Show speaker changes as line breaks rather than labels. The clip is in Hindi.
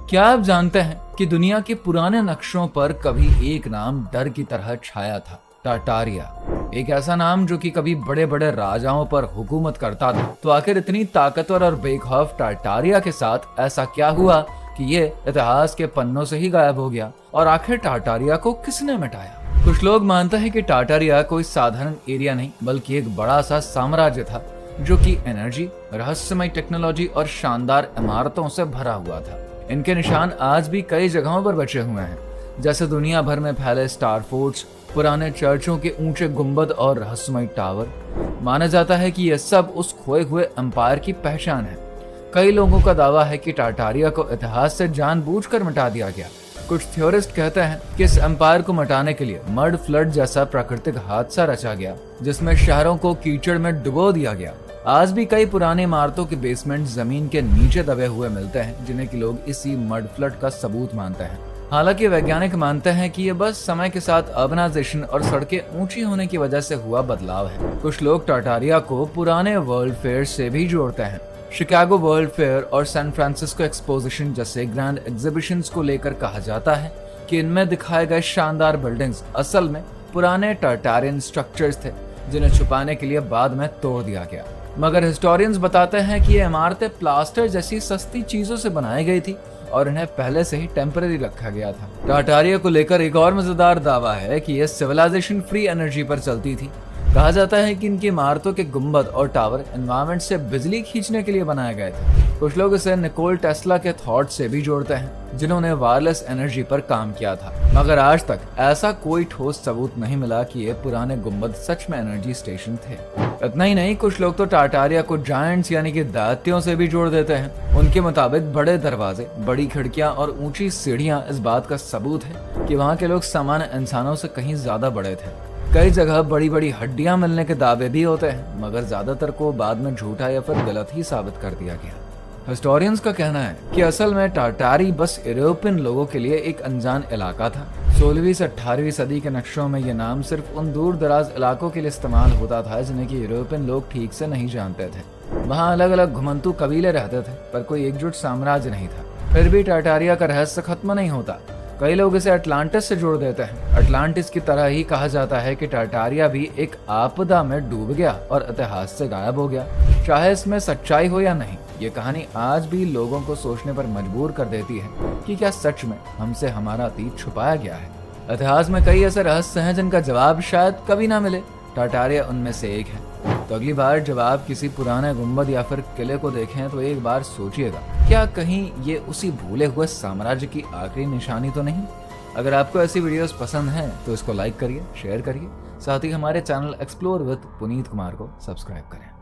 क्या आप जानते हैं कि दुनिया के पुराने नक्शों पर कभी एक नाम डर की तरह छाया था, टाटारिया। एक ऐसा नाम जो कि कभी बड़े बड़े राजाओं पर हुकूमत करता था। तो आखिर इतनी ताकतवर और बेखौफ टाटारिया के साथ ऐसा क्या हुआ कि ये इतिहास के पन्नों से ही गायब हो गया? और आखिर टाटारिया को किसने मिटाया? कुछ लोग मानते हैं कि टाटारिया कोई साधारण एरिया नहीं बल्कि एक बड़ा सा साम्राज्य था जो कि एनर्जी, रहस्यमय टेक्नोलॉजी और शानदार इमारतों से भरा हुआ था। इनके निशान आज भी कई जगहों पर बचे हुए हैं, जैसे दुनिया भर में फैले स्टार फोर्ट्स, पुराने चर्चों के ऊंचे गुंबद और रहस्यमय टावर। माना जाता है कि यह सब उस खोए हुए एम्पायर की पहचान है। कई लोगों का दावा है कि टाटारिया को इतिहास से जानबूझकर मिटा दिया गया। कुछ थ्योरिस्ट कहते हैं कि इस एम्पायर को मिटाने के लिए मड फ्लड जैसा प्राकृतिक हादसा रचा गया, जिसमें शहरों को कीचड़ में डुबो दिया गया। आज भी कई पुरानी इमारतों के बेसमेंट जमीन के नीचे दबे हुए मिलते हैं, जिन्हें कि लोग इसी मड फ्लड का सबूत मानते हैं। हालांकि वैज्ञानिक मानते हैं कि ये बस समय के साथ अर्बनाइजेशन और सड़कें ऊंची होने की वजह से हुआ बदलाव है। कुछ लोग टाटारिया को पुराने वर्ल्ड फेयर से भी जोड़ते हैं। शिकागो वर्ल्ड फेयर और सैन फ्रांसिस्को एक्सपोजिशन जैसे ग्रैंड एग्जीबिशंस को लेकर कहा जाता है कि इनमें दिखाए गए शानदार बिल्डिंग्स असल में पुराने टाटारियन स्ट्रक्चर्स थे, जिन्हें छुपाने के लिए बाद में तोड़ दिया गया। मगर हिस्टोरियंस बताते हैं कि ये इमारतें प्लास्टर जैसी सस्ती चीजों से बनाई गई थी और इन्हें पहले से ही टेम्पररी रखा गया था। टाटारिया को लेकर एक और मजेदार दावा है कि यह सिविलाइजेशन फ्री एनर्जी पर चलती थी। कहा जाता है कि इनकी इमारतों के गुंबद और टावर एनवायरनमेंट से बिजली खींचने के लिए बनाए गए थे। कुछ लोग इसे निकोल टेस्ला के थॉट से भी जोड़ते हैं, जिन्होंने वायरलेस एनर्जी पर काम किया था। मगर आज तक ऐसा कोई ठोस सबूत नहीं मिला कि ये पुराने गुंबद सच में एनर्जी स्टेशन थे। इतना ही नहीं, कुछ लोग तो टाटारिया को जायंट्स यानी कि दैत्यों से भी जोड़ देते हैं। उनके मुताबिक बड़े दरवाजे, बड़ी खिड़कियां और ऊंची सीढ़ियां इस बात का सबूत है कि वहाँ के लोग सामान्य इंसानों से कहीं ज्यादा बड़े थे। कई जगह बड़ी बड़ी हड्डियां मिलने के दावे भी होते हैं, मगर ज्यादातर को बाद में झूठा या फिर गलत ही साबित कर दिया गया। हिस्टोरियंस का कहना है कि असल में टाटारी बस यूरोपियन लोगों के लिए एक अनजान इलाका था। 16वीं से 18वीं सदी के नक्शों में यह नाम सिर्फ उन दूर दराज इलाकों के लिए इस्तेमाल होता था जिन्हें कि यूरोपियन लोग ठीक से नहीं जानते थे। वहाँ अलग अलग घुमंतू कबीले रहते थे, पर कोई एकजुट साम्राज्य नहीं था। फिर भी टाटारिया का रहस्य खत्म नहीं होता। कई लोग इसे अटलांटिस से जोड़ देते हैं। अटलांटिस की तरह ही कहा जाता है कि टाटारिया भी एक आपदा में डूब गया और इतिहास से गायब हो गया। चाहे इसमें सच्चाई हो या नहीं, ये कहानी आज भी लोगों को सोचने पर मजबूर कर देती है कि क्या सच में हमसे हमारा अतीत छुपाया गया है। इतिहास में कई ऐसे रहस्य हैं जिनका जवाब शायद कभी ना मिले। टाटारिया उनमें से एक है। तो अगली बार जब आप किसी पुराने गुंबद या फिर किले को देखें तो एक बार सोचिएगा, क्या कहीं ये उसी भूले हुए साम्राज्य की आखिरी निशानी तो नहीं? अगर आपको ऐसी वीडियोस पसंद हैं तो इसको लाइक करिए, शेयर करिए, साथ ही हमारे channel explore with Puneet Kumar को सब्सक्राइब करें।